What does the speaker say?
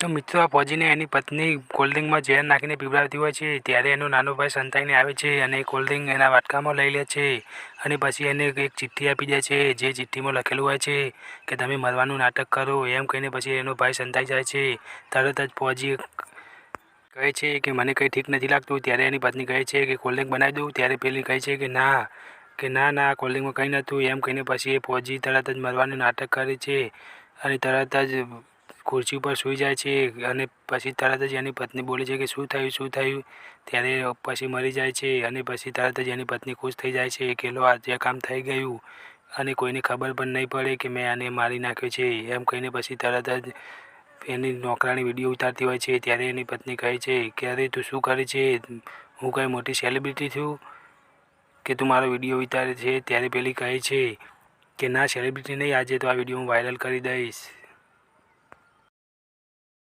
તો મિત્રો આ ફોજીને એની પત્ની કોલ્ડ્રિંકમાં ઝેર નાખીને પીવડાવતી હોય છે ત્યારે એનો નાનો ભાઈ સંતાઈને આવે છે અને કોલ્ડ્રિંક એના વાટકામાં લઈ લે છે અને પછી એને એક ચિઠ્ઠી આપી દે છે જે ચિઠ્ઠીમાં લખેલું હોય છે કે તમે મરવાનું નાટક કરો એમ કહીને પછી એનો ભાઈ સંતાઈ જાય છે. તરત જ ફોજી કહે છે કે મને કંઈ ઠીક નથી લાગતું. ત્યારે એની પત્ની કહે છે કે કોલ્ડ્રિંક બનાવી દઉં. ત્યારે પેલી કહે છે કે ના કોલ્ડ્રિંકમાં કંઈ નહોતું એમ કહીને પછી એ ફોજી તરત જ મરવાનું નાટક કરે છે અને તરત જ ખુરશી ઉપર સૂઈ જાય છે અને પછી તરત જ એની પત્ની બોલે છે કે શું થયું. ત્યારે પછી મરી જાય છે અને પછી તરત જ એની પત્ની ખુશ થઈ જાય છે કે લો આજે કામ થઈ ગયું અને કોઈને ખબર પણ નહીં પડે કે મેં આને મારી નાખ્યો છે એમ કહીને પછી તરત જ એની નોકરાણી વિડીયો ઉતારતી હોય છે. ત્યારે એની પત્ની કહે છે કે અરે તું શું કરે છે, હું કંઈ મોટી સેલિબ્રિટી છું કે તું મારો વિડીયો ઉતારે છે. ત્યારે પેલી કહે છે કે ના સેલિબ્રિટી નહીં, આજે તો આ વિડીયો હું વાયરલ કરી દઈશ.